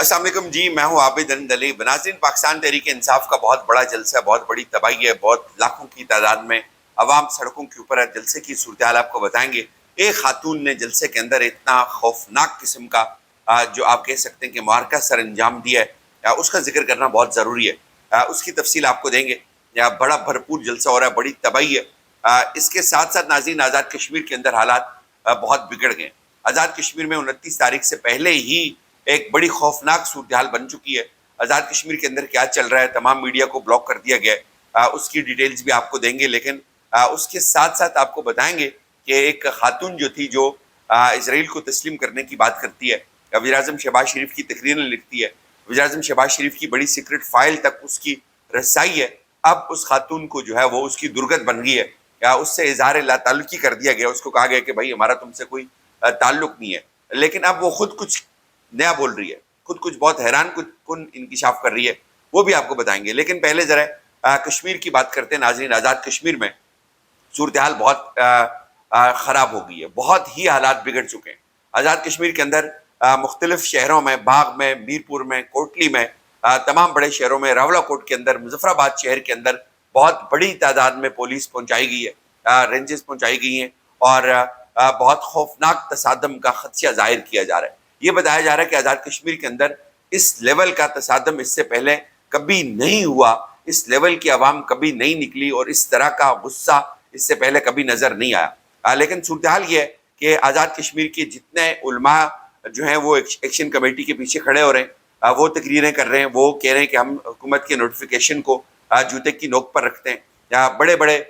السلام علیکم جی، میں ہوں عابد اندلی۔ ناظرین، پاکستان تحریک انصاف کا بہت بڑا جلسہ ہے، بہت بڑی تباہی ہے، بہت لاکھوں کی تعداد میں عوام سڑکوں کے اوپر ہے۔ جلسے کی صورتحال آپ کو بتائیں گے۔ ایک خاتون نے جلسے کے اندر اتنا خوفناک قسم کا جو آپ کہہ سکتے ہیں کہ معرکہ سر انجام دیا ہے، اس کا ذکر کرنا بہت ضروری ہے۔ اس کی تفصیل آپ کو دیں گے۔ بڑا بھرپور جلسہ ہو رہا ہے، بڑی تباہی ہے۔ اس کے ساتھ ساتھ ناظرین، آزاد کشمیر کے اندر حالات بہت بگڑ گئے۔ آزاد کشمیر میں 29 تاریخ سے پہلے ہی ایک بڑی خوفناک صورتحال بن چکی ہے۔ آزاد کشمیر کے اندر کیا چل رہا ہے، تمام میڈیا کو بلاک کر دیا گیا ہے۔ اس کی ڈیٹیلز بھی آپ کو دیں گے، لیکن اس کے ساتھ ساتھ آپ کو بتائیں گے کہ ایک خاتون جو تھی، جو اسرائیل کو تسلیم کرنے کی بات کرتی ہے، وزیر اعظم شہباز شریف کی تقریر لکھتی ہے، وزیر اعظم شہباز شریف کی بڑی سیکرٹ فائل تک اس کی رسائی ہے۔ اب اس خاتون کو جو ہے وہ اس کی درگت بن گئی ہے، یا اس سے اظہار لا تعلقی کر دیا گیا۔ اس کو کہا گیا کہ بھائی ہمارا تم سے کوئی تعلق نہیں ہے، لیکن اب وہ خود کچھ نیا بول رہی ہے، خود کچھ بہت حیران کن انکشاف کر رہی ہے، وہ بھی آپ کو بتائیں گے۔ لیکن پہلے ذرا کشمیر کی بات کرتے ہیں ناظرین۔ آزاد کشمیر میں صورتحال بہت خراب ہو گئی ہے، بہت ہی حالات بگڑ چکے ہیں۔ آزاد کشمیر کے اندر مختلف شہروں میں، باغ میں، میرپور میں، کوٹلی میں، تمام بڑے شہروں میں، راولہ کوٹ کے اندر، مظفر آباد شہر کے اندر بہت بڑی تعداد میں پولیس پہنچائی گئی ہے، رینجز پہنچائی گئی ہیں، اور بہت خوفناک تصادم کا خدشہ ظاہر کیا جا رہا ہے۔ یہ بتایا جا رہا ہے کہ آزاد کشمیر کے اندر اس لیول کا تصادم اس سے پہلے کبھی نہیں ہوا، اس لیول کی عوام کبھی نہیں نکلی، اور اس طرح کا غصہ اس سے پہلے کبھی نظر نہیں آیا۔ لیکن صورتحال یہ ہے کہ آزاد کشمیر کے جتنے علماء جو ہیں وہ ایکشن کمیٹی کے پیچھے کھڑے ہو رہے ہیں، وہ تقریریں کر رہے ہیں، وہ کہہ رہے ہیں کہ ہم حکومت کے نوٹیفیکیشن کو جوتے کی نوک پر رکھتے ہیں، یا بڑے بڑے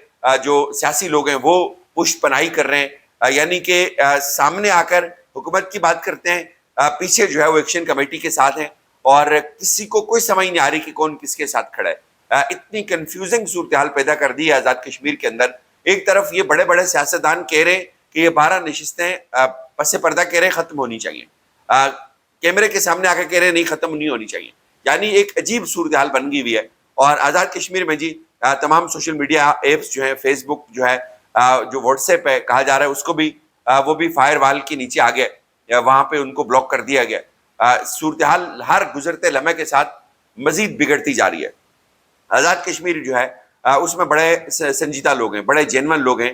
جو سیاسی لوگ ہیں وہ پشت پناہی کر رہے ہیں، یعنی کہ سامنے آ کر حکومت کی بات کرتے ہیں، پیچھے جو ہے وہ ایکشن کمیٹی کے ساتھ ہیں، اور کسی کو کوئی سمجھ نہیں آ رہی کہ کون کس کے ساتھ کھڑا ہے۔ اتنی کنفیوزنگ صورتحال پیدا کر دی ہے آزاد کشمیر کے اندر۔ ایک طرف یہ بڑے بڑے سیاستدان کہہ رہے ہیں کہ یہ 12 نشستیں پس پردہ کہہ رہے ہیں ختم ہونی چاہیے، کیمرے کے سامنے آ کر کہہ رہے ہیں نہیں ختم نہیں ہونی چاہیے، یعنی ایک عجیب صورتحال بن گئی ہوئی ہے۔ اور آزاد کشمیر میں جی تمام سوشل میڈیا ایپس جو ہیں، فیس بک جو ہے، جو واٹس ایپ ہے کہا جا رہا ہے، اس کو بھی وہ بھی فائر وال کے نیچے آ گیا، یا وہاں پہ ان کو بلاک کر دیا گیا۔ صورتحال ہر گزرتے لمحے کے ساتھ مزید بگڑتی جا رہی ہے۔ آزاد کشمیر جو ہے اس میں بڑے سنجیدہ لوگ ہیں، بڑے جینون لوگ ہیں،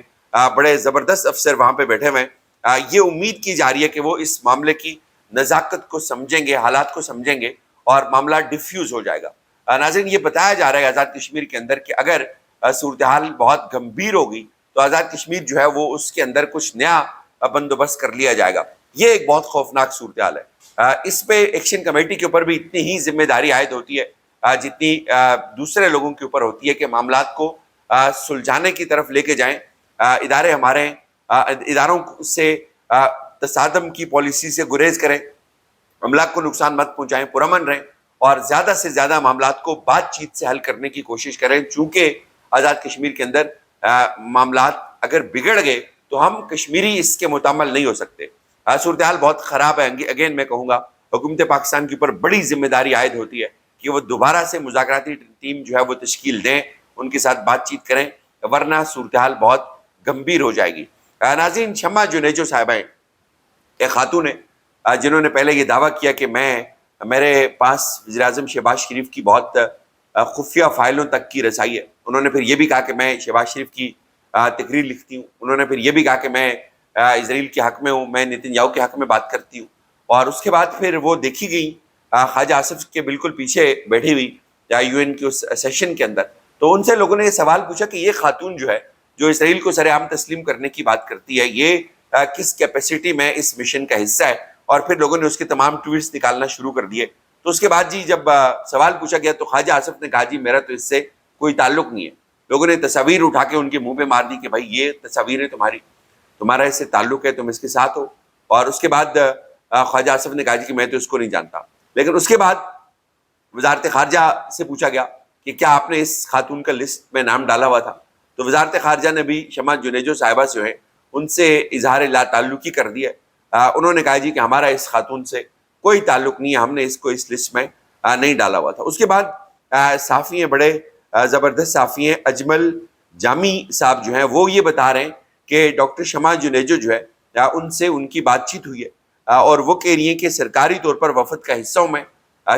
بڑے زبردست افسر وہاں پہ بیٹھے ہوئے ہیں۔ یہ امید کی جا رہی ہے کہ وہ اس معاملے کی نزاکت کو سمجھیں گے، حالات کو سمجھیں گے، اور معاملہ ڈیفیوز ہو جائے گا۔ ناظرین، یہ بتایا جا رہا ہے آزاد کشمیر کے اندر کہ اگر صورتحال بہت گمبھیر ہوگی تو آزاد کشمیر جو ہے وہ اس کے اندر کچھ نیا بندوبست کر لیا جائے گا۔ یہ ایک بہت خوفناک صورتحال ہے۔ اس پہ ایکشن کمیٹی کے اوپر بھی اتنی ہی ذمہ داری عائد ہوتی ہے جتنی دوسرے لوگوں کے اوپر ہوتی ہے، کہ معاملات کو سلجھانے کی طرف لے کے جائیں۔ ادارے ہمارے اداروں سے تصادم کی پالیسی سے گریز کریں، املاک کو نقصان مت پہنچائیں، پرامن رہیں، اور زیادہ سے زیادہ معاملات کو بات چیت سے حل کرنے کی کوشش کریں، چونکہ آزاد کشمیر کے اندر معاملات اگر بگڑ گئے تو ہم کشمیری اس کے متحمل نہیں ہو سکتے۔ صورتحال بہت خراب ہے۔ اگین میں کہوں گا حکومت پاکستان کے اوپر بڑی ذمہ داری عائد ہوتی ہے کہ وہ دوبارہ سے مذاکراتی ٹیم جو ہے وہ تشکیل دیں، ان کے ساتھ بات چیت کریں، ورنہ صورتحال بہت گمبھیر ہو جائے گی۔ ناظرین، شمع جنیجو صاحبہ ہیں، ایک خاتون ہے جنہوں نے پہلے یہ دعویٰ کیا کہ میرے پاس وزیر اعظم شہباز شریف کی بہت خفیہ فائلوں تک کی رسائی ہے۔ انہوں نے پھر یہ بھی کہا کہ میں شہباز شریف کی تقریر لکھتی ہوں۔ انہوں نے پھر یہ بھی کہا کہ میں اسرائیل کے حق میں ہوں، میں نیتن یاہو کے حق میں بات کرتی ہوں۔ اور اس کے بعد پھر وہ دیکھی گئی خواجہ آصف کے بالکل پیچھے بیٹھی ہوئی یو این کے اس سیشن کے اندر۔ تو ان سے لوگوں نے یہ سوال پوچھا کہ یہ خاتون جو ہے، جو اسرائیل کو سر عام تسلیم کرنے کی بات کرتی ہے، یہ کس کیپیسٹی میں اس مشن کا حصہ ہے؟ اور پھر لوگوں نے اس کے تمام ٹویٹس نکالنا شروع کر دیے۔ تو اس کے بعد جی جب سوال پوچھا گیا تو خواجہ آصف نے کہا جی میرا تو اس سے کوئی تعلق نہیں ہے۔ لوگوں نے تصاویر اٹھا کے ان کے منہ پہ مار دی کہ بھائی یہ تصاویر ہے تمہارا اس سے تعلق ہے، تم اس کے ساتھ ہو۔ اور اس کے بعد خواجہ آصف نے کہا جی کہ میں تو اس کو نہیں جانتا۔ لیکن اس کے بعد وزارت خارجہ سے پوچھا گیا کہ کیا آپ نے اس خاتون کا لسٹ میں نام ڈالا ہوا تھا؟ تو وزارت خارجہ نے بھی شمع جنیجو صاحبہ جو ہیں ان سے اظہار لا تعلقی کر دیا۔ انہوں نے کہا جی کہ ہمارا اس خاتون سے کوئی تعلق نہیں ہے، ہم نے اس کو اس لسٹ میں نہیں ڈالا ہوا تھا۔ اس کے بعد صحافی ہیں، بڑے زبردست صحافی ہیں، اجمل جامی صاحب جو ہیں، وہ یہ بتا رہے ہیں کہ ڈاکٹر شمع جنیجو جو ہے ان سے ان کی بات چیت ہوئی ہے، اور وہ کہہ رہی ہیں کہ سرکاری طور پر وفد کا حصہ ہوں میں،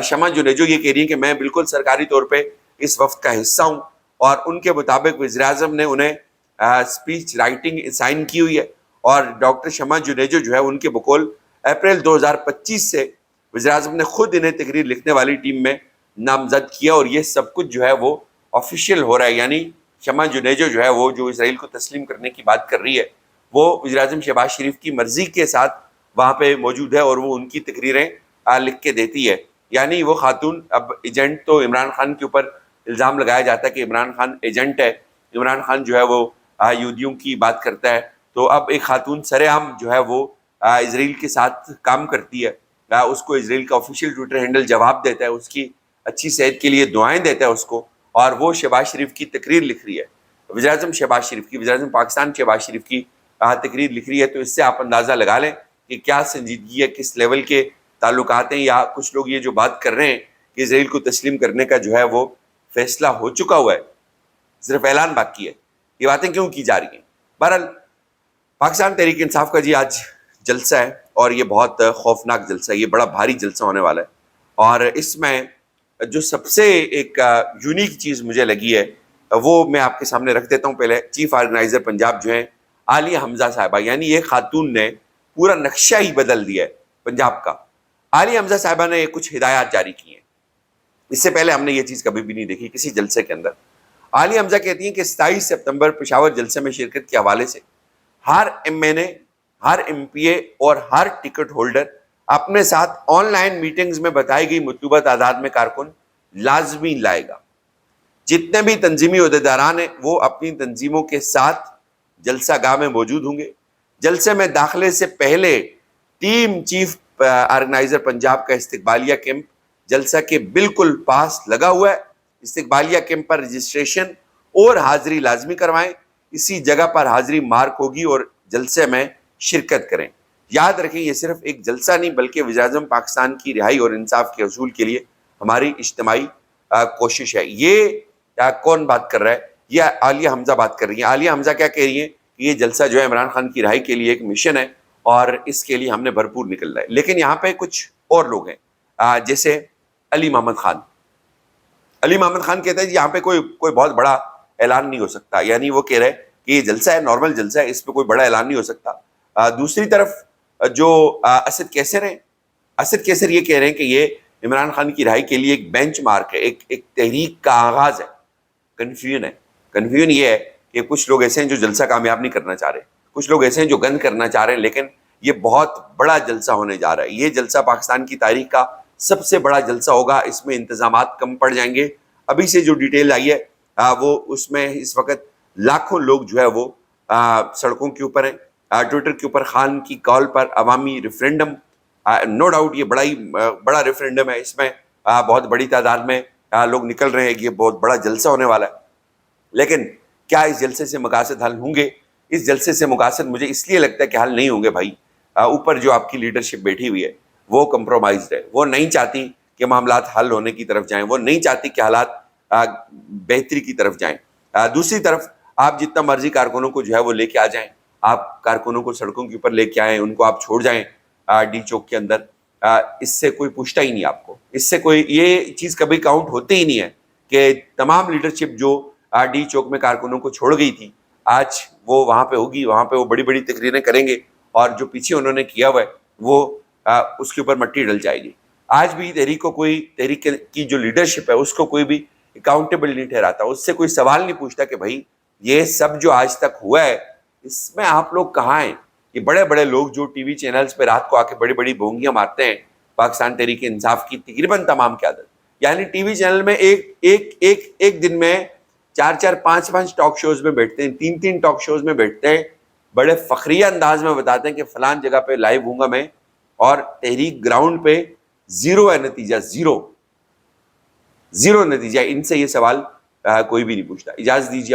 شمع جنیجو یہ کہہ رہی ہیں کہ میں بالکل سرکاری طور پہ اس وفد کا حصہ ہوں، اور ان کے مطابق وزیراعظم نے انہیں اسپیچ رائٹنگ سائن کی ہوئی ہے، اور ڈاکٹر شمع جنیجو جو ہے ان کے بقول اپریل 2025 سے وزیراعظم نے خود انہیں تقریر لکھنے والی ٹیم میں نامزد کیا، اور یہ سب کچھ جو ہے وہ آفیشیل ہو رہا ہے. یعنی شمع جنیجو جو ہے وہ جو اسرائیل کو تسلیم کرنے کی بات کر رہی ہے وہ وزیراعظم شہباز شریف کی مرضی کے ساتھ وہاں پہ موجود ہے، اور وہ ان کی تقریریں لکھ کے دیتی ہے. یعنی وہ خاتون اب ایجنٹ، تو عمران خان کے اوپر الزام لگایا جاتا ہے کہ عمران خان ایجنٹ ہے، عمران خان جو ہے وہ یہودیوں کی بات کرتا ہے، تو اب ایک خاتون سر عام جو ہے وہ اسرائیل کے ساتھ کام کرتی ہے، اس کو اسرائیل کا آفیشیل ٹویٹر ہینڈل جواب دیتا ہے، اس کی اچھی صحت کے لیے دعائیں دیتا ہے اس کو، اور وہ شہباز شریف کی تقریر لکھ رہی ہے، وزیراعظم شہباز شریف کی، وزیراعظم پاکستان شہباز شریف کی تقریر لکھ رہی ہے. تو اس سے آپ اندازہ لگا لیں کہ کیا سنجیدگی ہے، کس لیول کے تعلقات ہیں، یا کچھ لوگ یہ جو بات کر رہے ہیں کہ اسرائیل کو تسلیم کرنے کا جو ہے وہ فیصلہ ہو چکا ہوا ہے، صرف اعلان باقی ہے، یہ باتیں کیوں کی جا رہی ہیں. بہرحال پاکستان تحریک انصاف کا جی آج جلسہ ہے، اور یہ بہت خوفناک جلسہ ہے، یہ بڑا بھاری جلسہ ہونے والا ہے، اور اس میں جو سب سے ایک یونیک چیز مجھے لگی ہے وہ میں آپ کے سامنے رکھ دیتا ہوں. پہلے چیف آرگنائزر پنجاب جو ہیں عالیہ حمزہ صاحبہ، یعنی یہ خاتون نے پورا نقشہ ہی بدل دیا ہے پنجاب کا. عالیہ حمزہ صاحبہ نے کچھ ہدایات جاری کی ہیں، اس سے پہلے ہم نے یہ چیز کبھی بھی نہیں دیکھی کسی جلسے کے اندر. عالیہ حمزہ کہتی ہیں کہ 27 سپتمبر پشاور جلسے میں شرکت کے حوالے سے ہر MNA، ہر MPA اور ہر ٹکٹ ہولڈر اپنے ساتھ آن لائن میٹنگز میں بتائی گئی مطلوبہ تعداد میں کارکن لازمی لائے گا. جتنے بھی تنظیمی عہدیداران ہیں وہ اپنی تنظیموں کے ساتھ جلسہ گاہ میں موجود ہوں گے. جلسے میں داخلے سے پہلے ٹیم چیف آرگنائزر پنجاب کا استقبالیہ کیمپ جلسہ کے بالکل پاس لگا ہوا ہے. استقبالیہ کیمپ پر رجسٹریشن اور حاضری لازمی کروائیں، اسی جگہ پر حاضری مارک ہوگی اور جلسے میں شرکت کریں. یاد رکھیں یہ صرف ایک جلسہ نہیں بلکہ وزیراعظم پاکستان کی رہائی اور انصاف کے حصول کے لیے ہماری اجتماعی کوشش ہے. یہ کون بات کر رہا ہے؟ یہ عالیہ حمزہ بات کر رہی ہیں. عالیہ حمزہ کیا کہہ رہی ہیں کہ یہ جلسہ جو ہے عمران خان کی رہائی کے لیے ایک مشن ہے، اور اس کے لیے ہم نے بھرپور نکلنا ہے. لیکن یہاں پہ کچھ اور لوگ ہیں جیسے علی محمد خان. علی محمد خان کہتا ہے یہاں پہ کوئی بہت بڑا اعلان نہیں ہو سکتا. یعنی وہ کہہ رہے ہیں کہ یہ جلسہ ہے، نارمل جلسہ ہے، اس پہ کوئی بڑا اعلان نہیں ہو سکتا. دوسری طرف جو اسد کیسر ہیں، اسد کیسر یہ کہہ رہے ہیں کہ یہ عمران خان کی رہائی کے لیے ایک بینچ مارک ہے، ایک تحریک کا آغاز ہے. کنفیوژن ہے. کنفیوژن یہ ہے کہ کچھ لوگ ایسے ہیں جو جلسہ کامیاب نہیں کرنا چاہ رہے، کچھ لوگ ایسے ہیں جو گند کرنا چاہ رہے ہیں، لیکن یہ بہت بڑا جلسہ ہونے جا رہا ہے. یہ جلسہ پاکستان کی تاریخ کا سب سے بڑا جلسہ ہوگا. اس میں انتظامات کم پڑ جائیں گے. ابھی سے جو ڈیٹیل آئی ہے وہ اس میں اس وقت لاکھوں لوگ جو ہے وہ سڑکوں کے اوپر ہیں. ٹویٹر کے اوپر خان کی کال پر عوامی ریفرینڈم، نو ڈاؤٹ یہ بڑا ریفرینڈم ہے، اس میں بہت بڑی تعداد میں لوگ نکل رہے ہیں. یہ بہت بڑا جلسہ ہونے والا ہے. لیکن کیا اس جلسے سے مقاصد حل ہوں گے؟ اس جلسے سے مقاصد مجھے اس لیے لگتا ہے کہ حل نہیں ہوں گے بھائی. اوپر جو آپ کی لیڈرشپ بیٹھی ہوئی ہے وہ کمپرومائزڈ ہے، وہ نہیں چاہتی کہ معاملات حل ہونے کی طرف جائیں، وہ نہیں چاہتی کہ حالات بہتری کی طرف جائیں. دوسری طرف آپ جتنا مرضی کارکنوں کو جو ہے وہ لے کے آ جائیں، آپ کارکنوں کو سڑکوں کے اوپر لے کے آئیں، ان کو آپ چھوڑ جائیں ڈی چوک کے اندر، اس سے کوئی پوچھتا ہی نہیں آپ کو. اس سے کوئی یہ چیز کبھی کاؤنٹ ہوتی ہی نہیں ہے کہ تمام لیڈرشپ جو ڈی چوک میں کارکنوں کو چھوڑ گئی تھی آج وہ وہاں پہ ہوگی، وہاں پہ وہ بڑی بڑی تقریریں کریں گے، اور جو پیچھے انہوں نے کیا ہوا ہے وہ اس کے اوپر مٹی ڈل جائے گی. آج بھی تحریک کی جو لیڈرشپ ہے اس کو کوئی بھی اکاؤنٹیبل نہیں ٹھہراتا، اس سے کوئی سوال نہیں پوچھتا کہ بھائی یہ سب جو آج تک ہوا ہے اس میں آپ لوگ کہاں ہیں؟ یہ بڑے بڑے لوگ جو ٹی وی چینلز پہ رات کو آ کے بڑی بڑی بونگیاں مارتے ہیں، پاکستان تحریک انصاف کی تقریباً تمام قیادت، یعنی ٹی وی چینل میں ایک دن میں 4 5 ٹاک شوز میں بیٹھتے ہیں، 3 ٹاک شوز میں بیٹھتے ہیں، بڑے فخریہ انداز میں بتاتے ہیں کہ فلان جگہ پہ لائیو ہوں گا میں، اور تحریک گراؤنڈ پہ زیرو ہے نتیجہ، زیرو نتیجہ. ان سے یہ سوال کوئی بھی نہیں پوچھتا. اجازت دیجیے.